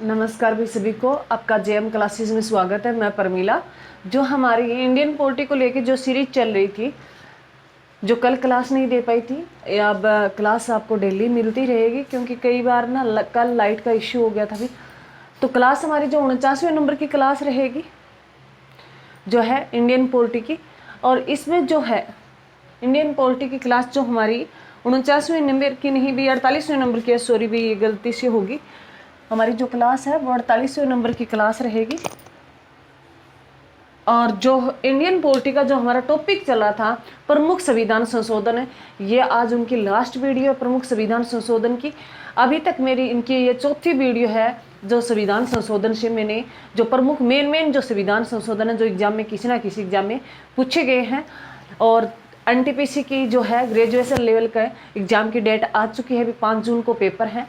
नमस्कार भी सभी को, आपका जेएम क्लासेस में स्वागत है। मैं परमीला। जो हमारी इंडियन पॉलिटी को लेके जो सीरीज चल रही थी, जो कल क्लास नहीं दे पाई थी, अब क्लास आपको डेली मिलती रहेगी, क्योंकि कई बार ना कल लाइट का इश्यू हो गया था भी। तो क्लास हमारी जो 49वें नंबर की क्लास रहेगी जो है इंडियन पॉलिटी की, और इसमें जो है इंडियन पॉलिटी की क्लास जो हमारी 49वें नंबर की नहीं भी 48वें नंबर की है, सॉरी भी ये गलती से होगी। हमारी जो क्लास है वो 48वें नंबर की क्लास रहेगी। और जो इंडियन पॉलिटी का जो हमारा टॉपिक चल रहा था प्रमुख संविधान संशोधन है, ये आज उनकी लास्ट वीडियो है प्रमुख संविधान संशोधन की। अभी तक मेरी इनकी ये चौथी वीडियो है जो संविधान संशोधन से मैंने जो प्रमुख मेन जो संविधान संशोधन है जो एग्जाम में किसी ना किसी एग्जाम में पूछे गए हैं। और एनटीपीसी की जो है ग्रेजुएशन लेवल का एग्जाम की डेट आ चुकी है, अभी 5 जून को पेपर है।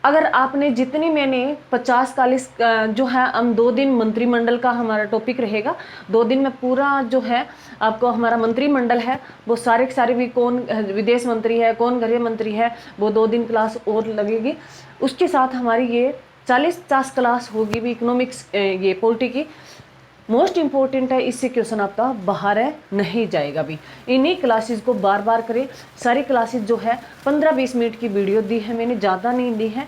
अगर आपने जितनी मैंने 50-40 जो है हम 2 दिन मंत्रिमंडल का हमारा टॉपिक रहेगा, 2 दिन में पूरा जो है आपको हमारा मंत्रिमंडल है वो सारे के सारे भी, कौन विदेश मंत्री है कौन गृह मंत्री है, वो 2 दिन क्लास और लगेगी। उसके साथ हमारी ये 40-50 क्लास होगी भी इकोनॉमिक्स ये पॉलिटी की। मोस्ट इम्पोर्टेंट है, इससे क्वेश्चन आपका बाहर है नहीं जाएगा भी। इन्हीं क्लासेस को बार बार करें। सारी क्लासेस जो है 15-20 मिनट की वीडियो दी है मैंने, ज़्यादा नहीं दी है।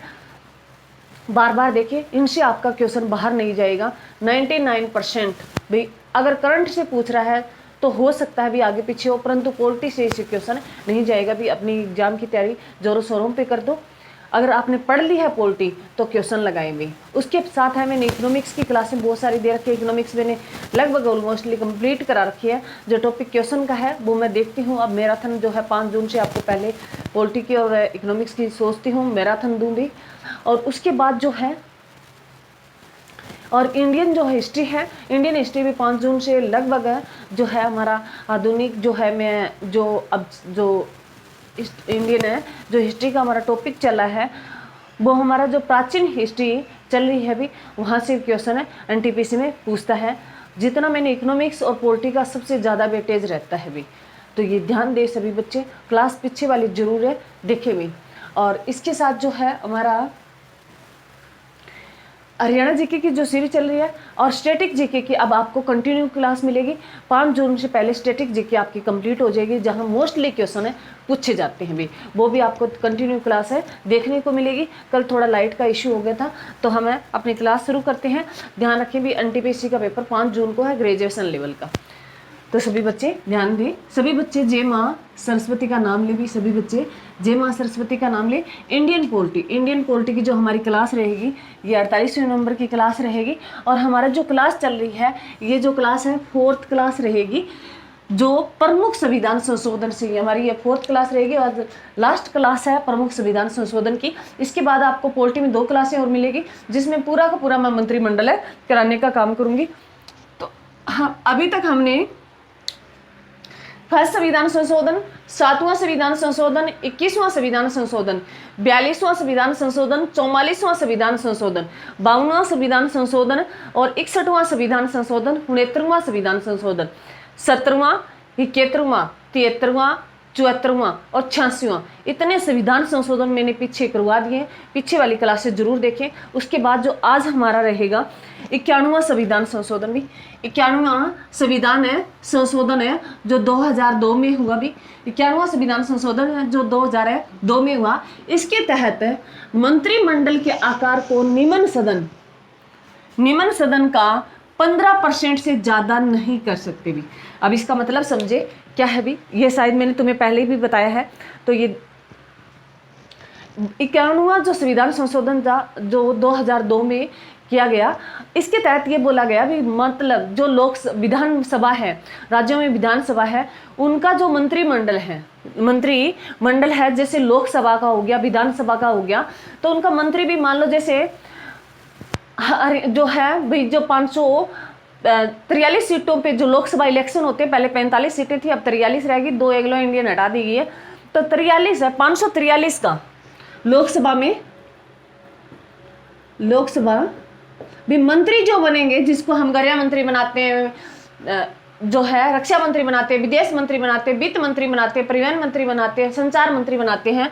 बार बार देखिए, इनसे आपका क्वेश्चन बाहर नहीं जाएगा 99% भाई। अगर करंट से पूछ रहा है तो हो सकता है भी आगे पीछे हो, परंतु पॉलिटी से इसे क्वेश्चन नहीं जाएगा भी। अपनी एग्जाम की तैयारी जोरों शोरों पे कर दो। अगर आपने पढ़ ली है पॉलिटी तो क्वेश्चन लगाएंगे। उसके साथ है मैंने इकोनॉमिक्स की क्लासें बहुत सारी दे रखी है। इकोनॉमिक्स मैंने लगभग ऑलमोस्टली कंप्लीट करा रखी है। जो टॉपिक क्वेश्चन का है वो मैं देखती हूँ। अब मैराथन जो है 5 जून से आपको पहले पॉलिटी की और इकोनॉमिक्स की सोचती हूँ मैराथन दूंगी। और उसके बाद जो है और इंडियन जो हिस्ट्री है, इंडियन हिस्ट्री भी 5 जून से लगभग जो है हमारा आधुनिक जो है मैं जो अब जो इंडियन है जो हिस्ट्री का हमारा टॉपिक चला है वो हमारा जो प्राचीन हिस्ट्री चल रही है भी, वहाँ से क्वेश्चन है एनटीपीसी में पूछता है। जितना मैंने इकोनॉमिक्स और पॉलिटी का सबसे ज़्यादा वेटेज रहता है भी, तो ये ध्यान दे सभी बच्चे। क्लास पीछे वाली जरूर है देखे भी। और इसके साथ जो है हमारा हरियाणा जीके की जो सीरीज चल रही है और स्टैटिक जीके की अब आपको कंटिन्यू क्लास मिलेगी। 5 जून से पहले स्टैटिक जीके आपकी कंप्लीट हो जाएगी, जहां मोस्टली क्वेश्चन है पूछे जाते हैं भी, वो भी आपको कंटिन्यू क्लास है देखने को मिलेगी। कल थोड़ा लाइट का इश्यू हो गया था तो हमें अपनी क्लास शुरू करते हैं। ध्यान रखें भी एनटीपीसी का पेपर 5 जून को है ग्रेजुएशन लेवल का। तो सभी बच्चे ध्यान दें। सभी बच्चे जय माँ सरस्वती का नाम ले भी, सभी बच्चे जय माँ सरस्वती का नाम ले। इंडियन पॉलिटी की जो हमारी क्लास रहेगी ये 48वें नंबर की क्लास रहेगी। और हमारा जो क्लास चल रही है ये जो क्लास है 4th क्लास रहेगी, जो प्रमुख संविधान संशोधन से हमारी ये 4th क्लास रहेगी और लास्ट क्लास है प्रमुख संविधान संशोधन की। इसके बाद आपको पॉलिटी में 2 क्लासें और मिलेगी, जिसमें पूरा का पूरा मैं मंत्रिमंडल है कराने का काम करूँगी। तो हाँ, अभी तक हमने फर्स्ट संविधान संशोधन, 7वां संविधान संशोधन, 21वां संविधान संशोधन, 42वां संविधान संशोधन, 44वां संविधान संशोधन, 52वां संविधान संशोधन और 61वां संविधान संशोधन, 69वां संविधान संशोधन, 17वां, 71वां, 73वां, 74वां और 86वां, इतने संविधान संशोधन मैंने पीछे करवा दिए हैं। पीछे वाली क्लासेस जरूर देखें। उसके बाद जो आज हमारा रहेगा 91वां संविधान संशोधन भी, 91वां संविधान है संशोधन है जो 2002 में हुआ भी। 91वां संविधान संशोधन है जो 2002 में हुआ। इसके तहत मंत्रिमंडल के आकार को निम्न सदन का 15% से ज़्यादा नहीं कर सकते भी। अब इसका मतलब समझे क्या है भी, ये शायद मैंने तुम्हें पहले भी बताया है। तो ये 91वां जो संविधान संशोधन था जो 2002 में किया गया, इसके तहत ये बोला गया भी मतलब जो विधानसभा है, राज्यों में विधानसभा है, उनका जो मंत्रिमंडल है जैसे लोकसभा का हो गया, विधानसभा का हो गया, तो उनका मंत्री भी मान लो जैसे जो है भाई जो 543 सीटों पे जो लोकसभा इलेक्शन होते हैं, पहले 45 सीटें थी अब 43 रहेगी, 2 एंग्लो इंडियन हटा दी गई है तो 43 है। 543 का लोकसभा भी मंत्री जो बनेंगे, जिसको हम गृह मंत्री बनाते हैं, जो है रक्षा मंत्री बनाते हैं, विदेश मंत्री बनाते हैं, वित्त मंत्री बनाते हैं, परिवहन मंत्री बनाते हैं, संचार मंत्री बनाते हैं।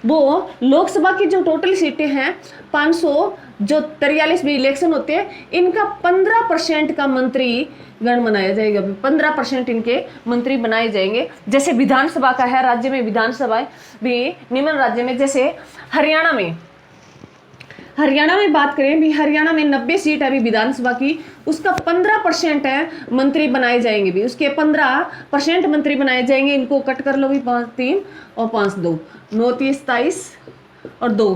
वो लोकसभा की जो टोटल सीटें हैं 500 जो 43 भी इलेक्शन होते हैं, इनका 15% का मंत्री गण बनाया जाएगा। 15% इनके मंत्री बनाए जाएंगे। जैसे विधानसभा का है, राज्य में विधानसभा भी निम्न राज्य में, जैसे हरियाणा में बात करें भी, हरियाणा में 90 सीट है अभी विधानसभा की, उसका 15% है मंत्री बनाए जाएंगे भी, उसके 15% मंत्री बनाए जाएंगे। इनको कट कर लो भी, 5 3 और 5 2, 9 30 27 और 2,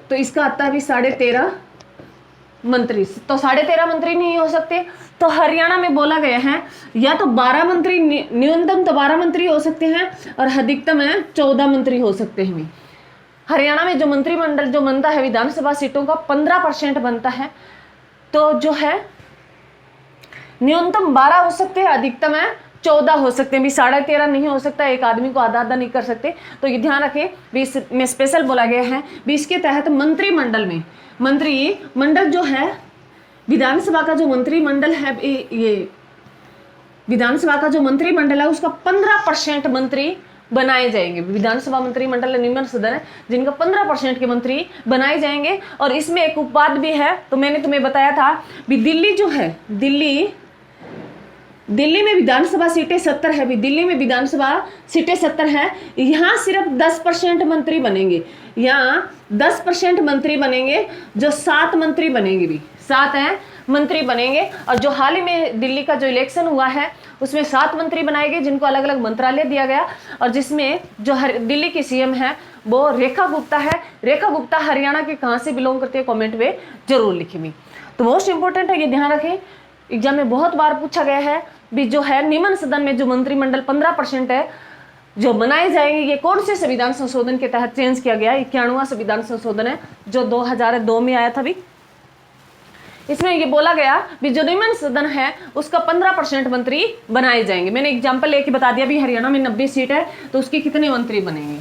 तो इसका आता है भी 13.5 मंत्री। तो 13.5 मंत्री नहीं हो सकते, तो हरियाणा में बोला गया है या तो 12 मंत्री, न्यूनतम तो 12 मंत्री हो सकते हैं और अधिकतम है 14 मंत्री हो सकते हैं। हरियाणा में जो मंत्रिमंडल जो बनता है विधानसभा सीटों का 15% बनता है, तो जो है न्यूनतम 12 हो सकते हैं, अधिकतम है 14 हो सकते हैं भी, 13.5 नहीं हो सकता, एक आदमी को आधा आधा नहीं कर सकते। तो ये ध्यान रखें भी, इसमें स्पेशल बोला गया है भी, इसके तहत मंत्रिमंडल में, मंत्रिमंडल जो है विधानसभा का जो मंत्रिमंडल है, ये विधानसभा का जो मंत्रिमंडल है उसका 15% मंत्री बनाए जाएंगे। विधानसभा मंत्रिमंडल निम्न सदन है जिनका 15% के मंत्री बनाए जाएंगे। और इसमें एक उपवाद भी है, तो मैंने तुम्हें बताया था भी, दिल्ली जो है, दिल्ली में विधानसभा सीटें 70 है भी, दिल्ली में विधानसभा सीटें 70 है, यहाँ सिर्फ 10% मंत्री बनेंगे, यहाँ 10% मंत्री बनेंगे, जो 7 मंत्री बनेंगे भी, 7 हैं मंत्री बनेंगे। और जो हाल ही में दिल्ली का जो इलेक्शन हुआ है उसमें 7 मंत्री बनाए गए जिनको अलग अलग मंत्रालय दिया गया, और जिसमें जो दिल्ली की सीएम है वो रेखा गुप्ता है। रेखा गुप्ता हरियाणा के कहाँ से बिलोंग करती है, कमेंट में जरूर लिखेंगे। तो मोस्ट इंपोर्टेंट है, ये ध्यान रखें, एग्जाम में बहुत बार पूछा गया है भी, जो है निम्न सदन में जो मंत्रिमंडल 15% है जो बनाए जाएंगे, ये कौन से संविधान संशोधन के तहत चेंज किया गया है। 91वां संविधान संशोधन है जो 2002 में आया था भी। इसमें ये बोला गया भी जो निम्न सदन है उसका 15% मंत्री बनाए जाएंगे। मैंने एग्जांपल लेके बता दिया भी, हरियाणा में 90 सीट है तो उसके कितने मंत्री बनेंगे।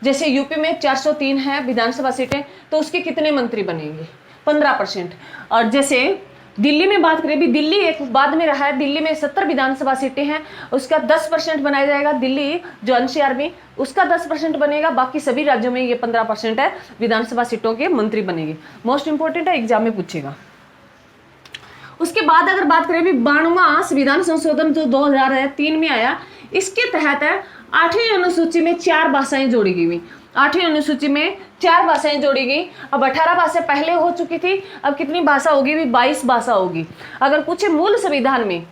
जैसे यूपी में 403 है विधानसभा सीटें, तो उसके कितने मंत्री बनेंगे, 15%। और जैसे दिल्ली में बात करें भी, दिल्ली एक बाद में रहा है, दिल्ली में 70 विधानसभा सीटें हैं, उसका 10% बनाया जाएगा। दिल्ली जो एनसीआर में उसका 10% बनेगा, बाकी सभी राज्यों में ये 15% है विधानसभा सीटों के मंत्री बनेंगे। मोस्ट इंपोर्टेंट है, एग्जाम में पूछेगा। उसके बाद अगर बात करें भी 92वां संविधान संशोधन जो 2003 में आया, इसके तहत है 8वीं अनुसूची में 4 भाषाएं जोड़ी गई। 8वीं अनुसूची में 4 भाषाएं जोड़ी गई। अब 18 भाषा पहले हो चुकी थी, अब कितनी भाषा होगी भी, 22 भाषा होगी। अगर पूछे मूल संविधान में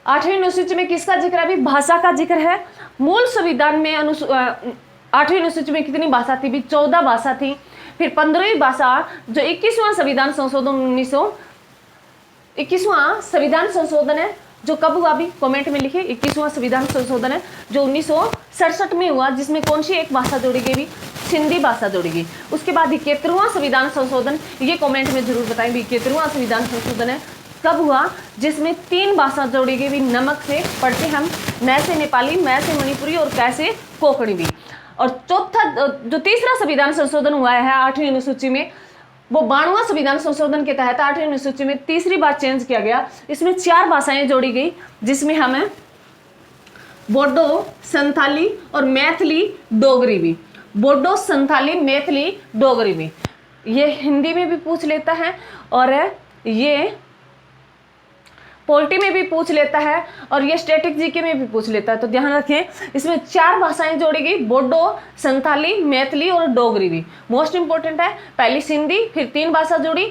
8वीं अनुसूची में किसका जिक्र है भी, भाषा का जिक्र है। मूल संविधान में 8वीं अनुसूची में कितनी भाषा थी भी, 14 भाषा थी। फिर 15वीं भाषा जो 21वां संविधान संशोधन 21वां संविधान संशोधन है जो कब हुआ भी, कमेंट में लिखे। 21वां संविधान संशोधन है जो 1967 में हुआ, जिसमें कौन सी एक भाषा जोड़ी गई भी, सिंधी भाषा जोड़ी गई। उसके बाद 71वां संविधान संशोधन, ये कमेंट में जरूर बताएं भी 71वां संविधान संशोधन है कब हुआ, जिसमें 3 भाषा जोड़ी गई भी। नमक से पढ़ते हम, न से नेपाली, मैं से मणिपुरी और कैसे कोंकणी भी। और चौथा जो तीसरा संविधान संशोधन हुआ है 8वीं अनुसूची में, वो 92वां संविधान संशोधन के तहत 8वीं अनुसूची में तीसरी बार चेंज किया गया। इसमें 4 भाषाएं जोड़ी गई, जिसमें हमें बोडो, संथाली और मैथिली डोगरी भी। बोडो, संथाली, मैथिली, डोगरी भी। ये हिंदी में भी पूछ लेता है और ये पॉलिटी में भी पूछ लेता है और ये स्टैटिक जीके में भी पूछ लेता है। तो ध्यान रखें, इसमें 4 भाषाएं जोड़ी गई, बोडो, संथाली, मैथिली और डोगरी भी। मोस्ट इंपोर्टेंट है, पहली सिंधी, फिर 3 भाषा जोड़ी,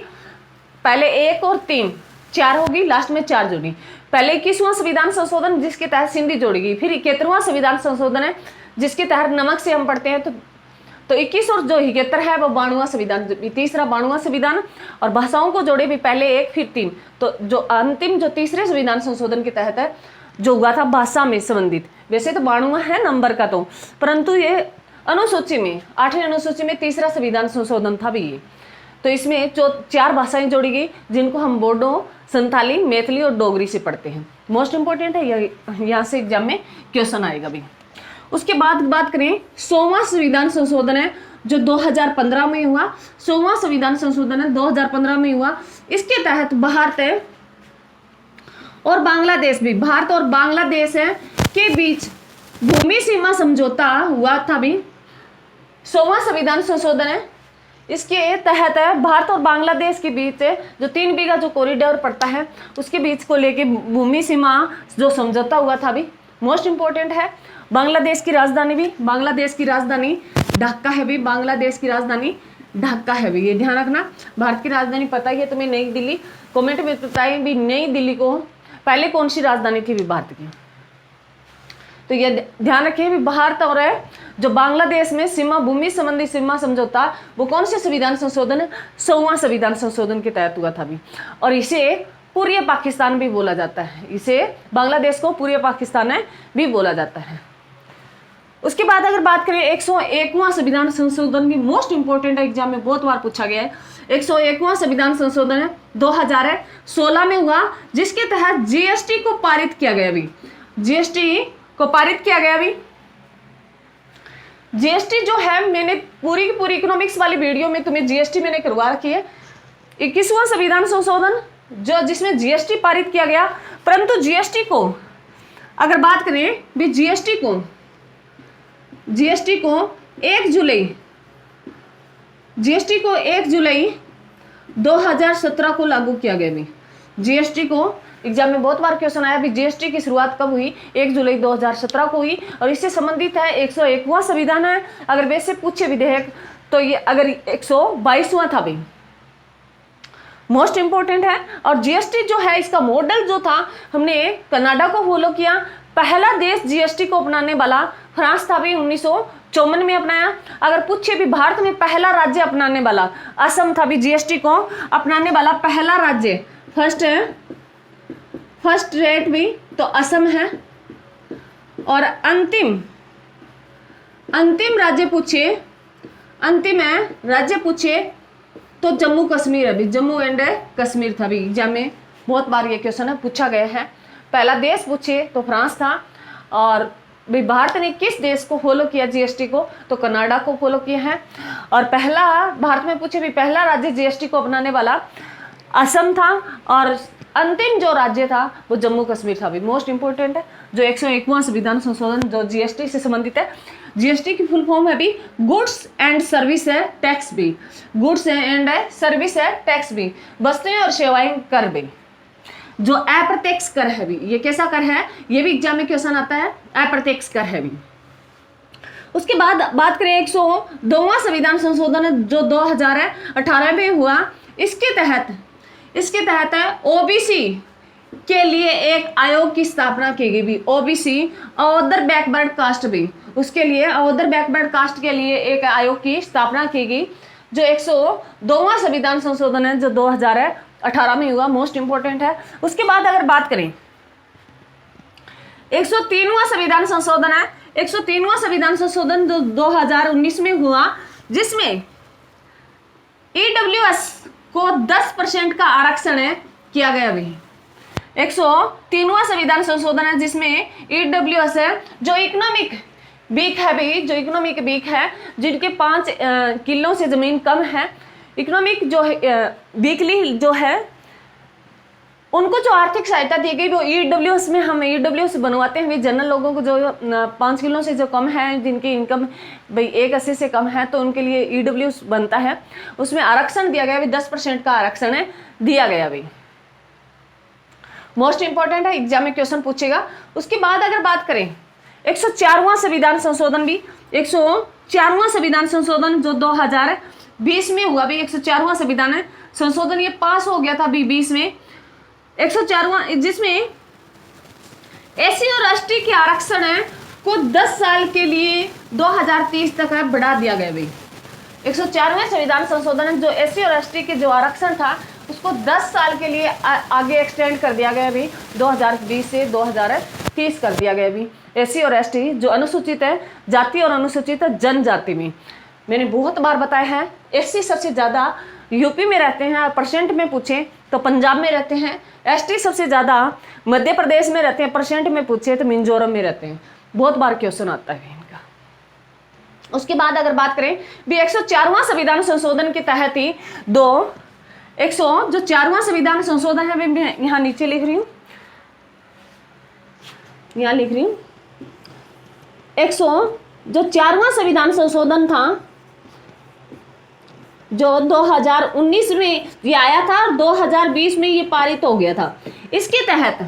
पहले 1 और 3, 4 होगी, लास्ट में 4 जोड़ी। पहले 21वां संविधान संशोधन जिसके तहत सिंधी जोड़ी गई, फिर 71वां संविधान संशोधन है जिसके तहत नमक से हम पढ़ते हैं। तो 21 और जो 71 है वो 92वां संविधान, तीसरा 92वां संविधान। और भाषाओं को जोड़े भी, पहले 1 फिर 3। तो जो अंतिम जो तीसरे संविधान संशोधन के तहत है जो हुआ था भाषा में संबंधित, वैसे तो 92वां है नंबर का, तो परंतु ये अनुसूची में 8वीं अनुसूची में तीसरा संविधान संशोधन था भी ये। तो इसमें जो 4 भाषाएं जोड़ी गई जिनको हम बोडो, संथाली, मैथिली और डोगरी से पढ़ते हैं। मोस्ट इंपोर्टेंट है, यहाँ से एग्जाम में क्वेश्चन आएगा भी। उसके बाद बात करें 100वां संविधान संशोधन है जो 2015 में हुआ। 100वां संविधान संशोधन है 2015 में हुआ। इसके तहत भारत और बांग्लादेश भी, भारत और बांग्लादेश है के बीच भूमि सीमा समझौता हुआ था भी। 100वां संविधान संशोधन है, इसके तहत भारत और बांग्लादेश के बीच जो 3 बीघा जो कॉरिडोर पड़ता है उसके बीच को लेके भूमि सीमा जो समझौता हुआ था भी, मोस्ट इंपॉर्टेंट है। बांग्लादेश की राजधानी भी, बांग्लादेश की राजधानी ढाका है भी, बांग्लादेश की राजधानी ढाका है भी, ये ध्यान रखना। भारत की राजधानी पता ही है तुम्हें, नई दिल्ली। कमेंट में बताएं भी नई दिल्ली को पहले कौन सी राजधानी थी भी भारत की, तो ये ध्यान रखिए भी भारत और जो बांग्लादेश में सीमा भूमि संबंधी सीमा समझौता वो कौन से संविधान संशोधन है, 100वां संविधान संशोधन के तहत हुआ था भी। और इसे पूर्वी पाकिस्तान भी बोला जाता है, इसे बांग्लादेश को पूर्वी पाकिस्तान भी बोला जाता है। उसके बाद अगर बात करें 101वां संविधान संशोधन की, मोस्ट इंपोर्टेंट एग्जाम में बहुत बार पूछा गया है। 101वां संविधान संशोधन है 2016 में हुआ, जिसके तहत जीएसटी को पारित किया गया भी, जीएसटी को पारित किया गया भी। जीएसटी जो है, मैंने पूरी की पूरी इकोनॉमिक्स वाली वीडियो में तुम्हें जीएसटी मैंने करवा रखी है। 21वां संविधान संशोधन जो जिसमें जीएसटी पारित किया गया, परंतु जीएसटी को अगर बात करें भी जीएसटी को 1 जुलाई 2017 को लागू किया गया भी। जीएसटी को एग्जाम में बहुत बार क्वेश्चन आया भी, जीएसटी की शुरुआत कब हुई, 1 जुलाई 2017 को हुई। और इससे संबंधित है 101वां संविधान है। अगर वैसे पूछे विधेयक तो ये अगर 122वां था भी, मोस्ट इंपोर्टेंट है। और जीएसटी जो है इसका मॉडल जो था, हमने कनाडा को फॉलो किया। पहला देश जीएसटी को अपनाने वाला फ्रांस था भी, 1954 में अपनाया। अगर पूछे भी भारत में पहला राज्य अपनाने वाला, असम था भी जीएसटी को अपनाने वाला पहला राज्य, फर्स्ट रेट भी तो असम है। और अंतिम राज्य पूछे तो जम्मू कश्मीर है भी, जम्मू एंड कश्मीर था भी। एग्जाम में बहुत बार ये क्वेश्चन है पूछा गया है। पहला देश पूछे तो फ्रांस था। और भाई भारत ने किस देश को फॉलो किया जीएसटी को, तो कनाडा को फॉलो किया है। और पहला भारत में पूछे भी पहला राज्य जीएसटी को अपनाने वाला असम था। और अंतिम जो राज्य था वो जम्मू कश्मीर था भी, मोस्ट इंपोर्टेंट है। जो 101वां संविधान संशोधन जो जीएसटी से संबंधित है, जीएसटी की फुल फॉर्म है भी गुड्स एंड सर्विस है टैक्स भी, गुड्स एंड सर्विस है टैक्स भी, वस्तुएं और सेवाएं कर भी। जो अप्रत्यक्ष कर है भी, ये कैसा कर है, ये भी एग्जाम में क्वेश्चन आता है, अप्रत्यक्ष कर है भी। उसके बाद बात करें 102वां संविधान संशोधन जो 2018 में हुआ। इसके तहत ओबीसी के लिए एक आयोग की स्थापना की गई भी, ओबीसी अदर बैकवर्ड कास्ट भी, उसके लिए अदर बैकवर्ड कास्ट के लिए एक आयोग की स्थापना की गई। जो 102वां संविधान संशोधन है जो 2018 में हुआ, मोस्ट इंपोर्टेंट है। उसके बाद अगर बात करें 103वां संविधान संशोधन है, 103वां संविधान संशोधन जो 2019 में हुआ, जिसमें ईडब्ल्यूएस को 10% का आरक्षण किया गया भी। 103वां संविधान संशोधन है जिसमें ईडब्ल्यूएस है जो इकोनॉमिक वीक है भी, जो इकोनॉमिक वीक है, जिनके 5 किलो से जमीन कम है, इकोनॉमिक जो वीकली जो है, उनको जो आर्थिक सहायता दी गई वो ईडब्ल्यूएस में हम ईडब्ल्यूएस बनवाते हैं। जनरल लोगों को जो 5 किलो से जो कम है, जिनकी इनकम भाई 180 से कम है, तो उनके लिए ईडब्ल्यूएस बनता है। उसमें आरक्षण दिया गया भी, 10% का आरक्षण दिया गया भी। मोस्ट इंपॉर्टेंट है, एग्जाम में क्वेश्चन पूछेगा। उसके बाद अगर बात करें 104वां संविधान संशोधन भी, 104वां संविधान संशोधन जो 2020 में हुआ भी, 104वां संविधान संशोधन ये पास हो गया था अभी 20 में। 104वां जिसमें एससी और एसटी के आरक्षण को 10 साल के लिए 2030 तक बढ़ा दिया गया भाई। 104वें संविधान संशोधन जो एससी और एसटी के जो आरक्षण था उसको 10 साल के लिए आगे एक्सटेंड कर दिया गया भी, 2020 से 2030 कर दिया गया भी। एससी और एसटी जो अनुसूचित है जाति और अनुसूचित जनजाति में, मैंने बहुत बार बताया है, एससी सबसे ज़्यादा यूपी में रहते हैं, परसेंट में पूछें तो पंजाब में रहते हैं। एसटी सबसे ज़्यादा मध्य प्रदेश में रहते हैं, परसेंट में पूछे तो मिजोरम में रहते हैं। बहुत बार क्वेश्चन आता है इनका। उसके बाद अगर बात करें भी 104वां संविधान संशोधन के तहत ही जो 4वां संविधान संशोधन है, मैं यहाँ नीचे लिख रही हूँ, यहाँ लिख रही हूँ, 100 जो 4वां संविधान संशोधन था जो 2019 में ये आया था और 2020 में ये पारित हो गया था। इसके तहत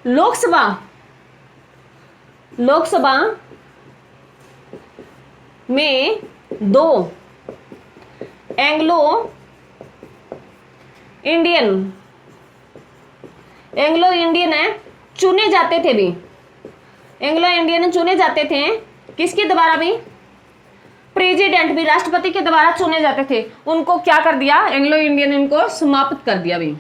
लोकसभा में 2 एंग्लो इंडियन है चुने जाते थे भी, एंग्लो इंडियन चुने जाते थे किसके द्वारा भी, प्रेसिडेंट भी, राष्ट्रपति के द्वारा चुने जाते थे। उनको क्या कर दिया, एंग्लो इंडियन इनको समाप्त कर दिया भी।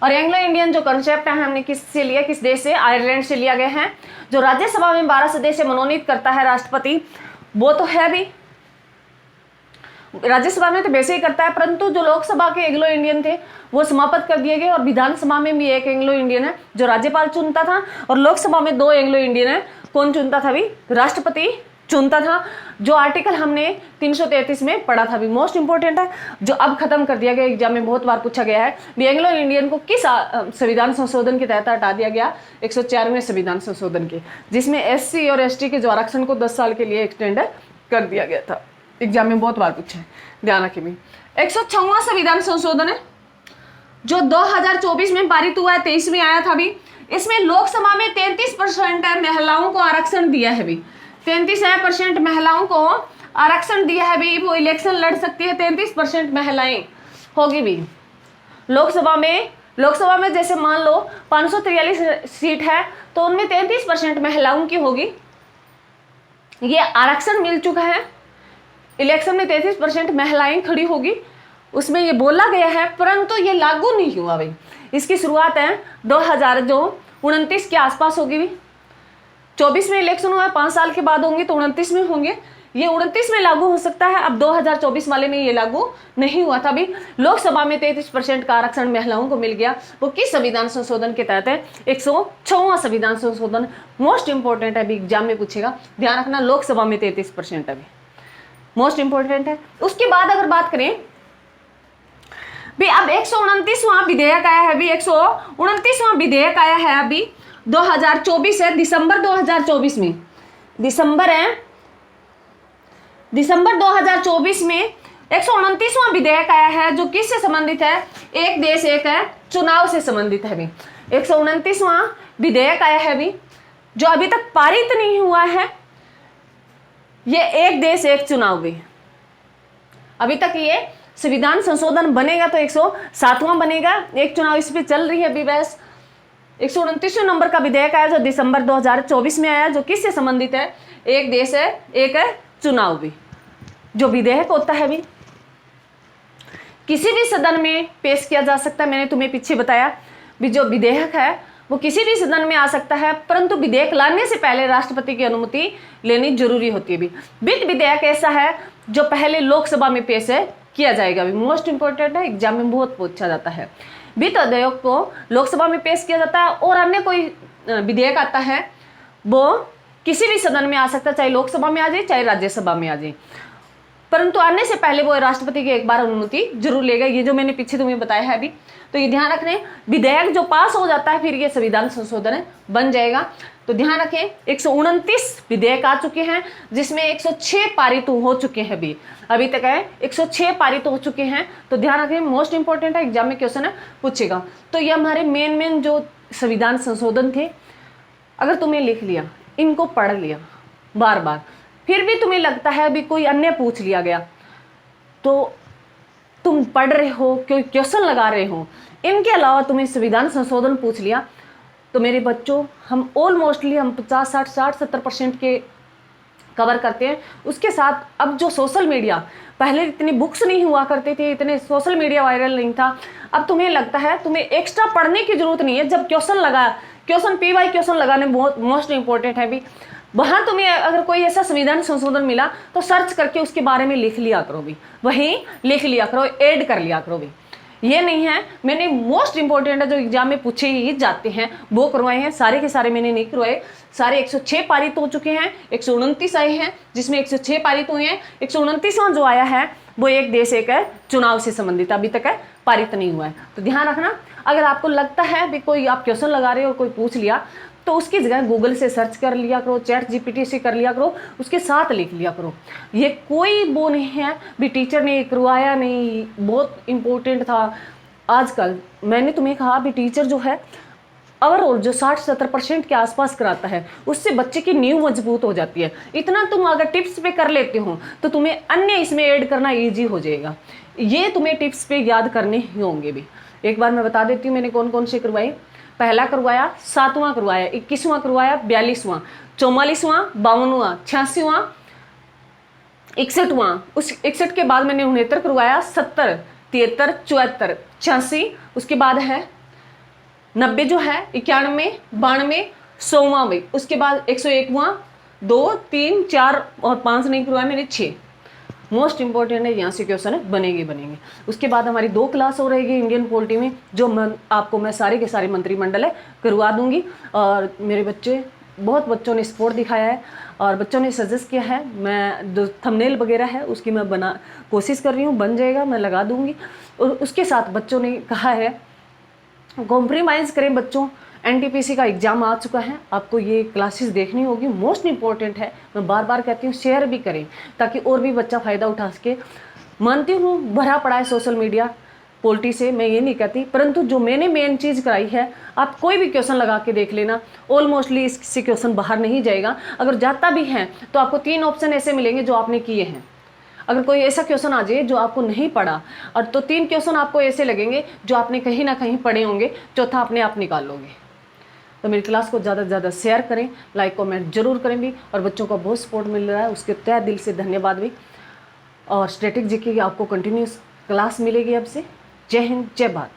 और एंग्लो इंडियन जो कंसेप्ट है हमने किससे लिया, किस देश से, आयरलैंड से लिया गया है। जो राज्यसभा में 12 सदस्य मनोनीत करता है राष्ट्रपति, वो तो है भी, राज्यसभा में तो वैसे ही करता है, परंतु जो लोकसभा के एंग्लो इंडियन थे वो समाप्त कर दिए गए। और विधानसभा में भी एक एंग्लो इंडियन है जो राज्यपाल चुनता था, और लोकसभा में 2 एंग्लो इंडियन है, कौन चुनता था भी, राष्ट्रपति चुनता था। जो आर्टिकल हमने 333 में पढ़ा था भी, मोस्ट इंपोर्टेंट है, जो अब खत्म कर दिया गया, एग्जाम में बहुत बार पूछा गया है भी, एंग्लो इंडियन को किस संविधान संशोधन के तहत हटा दिया गया, 104वें संविधान संशोधन के, जिसमें SC और ST के जो आरक्षण को 10 साल के लिए एक्सटेंड कर दिया गया था। एग्जाम में बहुत बार पूछा है, ध्यान रखें भी। 106वां संविधान संशोधन है जो 2024 में पारित हुआ है, 23 में आया था भी। इसमें लोकसभा में 33% महिलाओं को आरक्षण दिया है भी, 33% महिलाओं को आरक्षण दिया है भी, वो इलेक्शन लड़ सकती है, 33% महिलाएं होगी भी लोकसभा में जैसे मान लो 543 सीट है तो उनमें 33% महिलाओं की होगी। ये आरक्षण मिल चुका है, इलेक्शन में 33% महिलाएं खड़ी होगी, उसमें ये बोला गया है, परंतु ये लागू नहीं हुआ भाई। इसकी शुरुआत है 2029 के आसपास होगी भी, 24 में इलेक्शन हुआ है, 5 साल के बाद होंगे तो 29 में होंगे, ये 29 में लागू हो सकता है। अब 2024 वाले में ये लागू नहीं हुआ था भी। लोकसभा में 33% का आरक्षण महिलाओं को मिल गया, वो किस संविधान संशोधन के तहत है, 106वां संविधान संशोधन। मोस्ट इंपोर्टेंट है अभी, एग्जाम में पूछेगा, ध्यान रखना, लोकसभा में 33% अभी मोस्ट इंपोर्टेंट है। उसके बाद अगर बात करें भी, अब 129वां विधेयक आया है अभी, 129वां विधेयक आया है अभी 2024 है, दिसंबर 2024 में, दिसंबर 2024 में 129वां विधेयक आया है जो किससे संबंधित है, एक देश एक है चुनाव से संबंधित है भी। 129वां विधेयक आया है अभी जो अभी तक पारित नहीं हुआ है, ये एक देश एक चुनाव भी। अभी तक ये संविधान संशोधन बनेगा तो 107वां बनेगा, एक चुनाव इस पे चल रही है अभी बहस। 129वें नंबर का विधेयक आया जो दिसंबर 2024 में आया, जो किससे संबंधित है, एक देश है एक है चुनाव भी। जो विधेयक होता है भी किसी भी सदन में पेश किया जा सकता है, मैंने तुम्हें पीछे बताया भी, जो विधेयक है वो किसी भी सदन में आ सकता है, परंतु विधेयक लाने से पहले राष्ट्रपति की अनुमति लेनी जरूरी होती है भी। वित्त विधेयक ऐसा है जो पहले लोकसभा में पेश किया जाएगा भी, मोस्ट इंपोर्टेंट है, एग्जाम में बहुत पूछा जाता है। वित्त विधेयक को लोकसभा में पेश किया जाता है, और अन्य कोई विधेयक आता है वो किसी भी सदन में आ सकता है, चाहे लोकसभा में आ जाए चाहे राज्यसभा में आ जाए, परंतु आने से पहले वो राष्ट्रपति की एक बार अनुमति जरूर लेगा। ये जो मैंने पीछे तुम्हें बताया है अभी, तो ये ध्यान रखने, विधेयक जो पास हो जाता है फिर ये संविधान संशोधन बन जाएगा। तो ध्यान रखें, 129 विधेयक आ चुके हैं जिसमें 106 पारित हो चुके हैं अभी तक है 106 पारित हो चुके हैं। तो ध्यान रखें, मोस्ट इंपोर्टेंट है, एग्जाम में क्वेश्चन है पूछेगा। तो ये हमारे मेन जो संविधान संशोधन थे, अगर तुमने लिख लिया, इनको पढ़ लिया बार बार, फिर भी तुम्हें लगता है अभी कोई अन्य पूछ लिया गया, तो तुम पढ़ रहे हो, कोई क्वेश्चन लगा रहे हो, इनके अलावा तुम्हें संविधान संशोधन पूछ लिया, तो मेरे बच्चों हम ऑलमोस्टली हम 50, 60, 70% के कवर करते हैं। उसके साथ अब जो सोशल मीडिया, पहले इतनी बुक्स नहीं हुआ करते थे, इतने सोशल मीडिया वायरल नहीं था, अब तुम्हें लगता है तुम्हें एक्स्ट्रा पढ़ने की जरूरत नहीं है। जब क्वेश्चन PY क्वेश्चन लगाने बहुत मोस्ट इंपॉर्टेंट है भी, वहां तुम्हें अगर कोई ऐसा संविधान संशोधन मिला तो सर्च करके उसके बारे में लिख लिया करो भी, वहीं लिख लिया करो, ऐड कर लिया करो भी। ये नहीं है मैंने मोस्ट इंपॉर्टेंट है जो एग्जाम में पूछे ही जाते हैं वो करवाए हैं, सारे के सारे मैंने नहीं करवाए। सारे 106 पारित हो चुके हैं, 129 आए हैं जिसमें 106 पारित हुए हैं। 129वां जो आया है वो एक देश एक है चुनाव से संबंधित, अभी तक है पारित नहीं हुआ है। तो ध्यान रखना, अगर आपको लगता है भी कोई आप क्वेश्चन लगा रहे हो और कोई पूछ लिया, तो उसकी जगह गूगल से सर्च कर लिया करो, चैट जीपीटी से कर लिया करो, उसके साथ लिख लिया करो। ये कोई वो नहीं है भी टीचर ने करवाया नहीं, बहुत इम्पोर्टेंट था। आजकल मैंने तुम्हें कहा भी टीचर जो है ओवरऑल जो 60-70% के आसपास कराता है, उससे बच्चे की नींव मजबूत हो जाती है। इतना तुम अगर टिप्स पे कर लेते हो तो तुम्हें अन्य इसमें ऐड करना ईजी हो जाएगा। ये तुम्हें टिप्स पे याद करने ही होंगे भी। एक बार मैं बता देती हूँ मैंने कौन कौन से करवाई। पहला करवाया, 7वां करवाया, 21वां करवाया, 42वां, 44वां, 52वां, 86वां, 61वां। उस 61 के बाद मैंने 69 करवाया, 70, 73, 74, 86, उसके बाद है 90 जो है, 91, 92, 100वां भी, उसके बाद 101वां, 2, 3, 4 और 5 नहीं करवाया मैंने, 6। मोस्ट इंपॉर्टेंट है, यहाँ से क्वेश्चन बनेंगे। उसके बाद हमारी 2 क्लास हो रहेगी इंडियन पॉलिटी में, जो मैं सारे के सारे मंत्रिमंडल है करवा दूंगी। और मेरे बच्चे, बहुत बच्चों ने सपोर्ट दिखाया है और बच्चों ने सजेस्ट किया है। मैं जो थंबनेल वगैरह है उसकी मैं कोशिश कर रही हूँ, बन जाएगा, मैं लगा दूंगी। और उसके साथ बच्चों ने कहा है कॉम्प्रोमाइज़ करें बच्चों, एनटीपीसी का एग्ज़ाम आ चुका है, आपको ये क्लासेस देखनी होगी, मोस्ट इंपॉर्टेंट है। मैं बार बार कहती हूँ शेयर भी करें ताकि और भी बच्चा फ़ायदा उठा सके। मानती हूँ भरा पड़ा है सोशल मीडिया पॉलिटी से, मैं ये नहीं कहती, परंतु जो मैंने मेन चीज़ कराई है, आप कोई भी क्वेश्चन लगा के देख लेना, ऑलमोस्टली इससे क्वेश्चन बाहर नहीं जाएगा। अगर जाता भी है तो आपको 3 ऑप्शन ऐसे मिलेंगे जो आपने किए हैं। अगर कोई ऐसा क्वेश्चन आ जाए जो आपको नहीं पढ़ा, और तो 3 क्वेश्चन आपको ऐसे लगेंगे जो आपने कहीं ना कहीं पढ़े होंगे, चौथा अपने आप निकाल लोगे। तो मेरी क्लास को ज़्यादा से ज़्यादा शेयर करें, लाइक कमेंट जरूर करें भी। और बच्चों का बहुत सपोर्ट मिल रहा है, उसके तहे दिल से धन्यवाद भी। और स्टैटिक जीके की आपको कंटिन्यूस क्लास मिलेगी अब से। जय हिंद, जय भारत।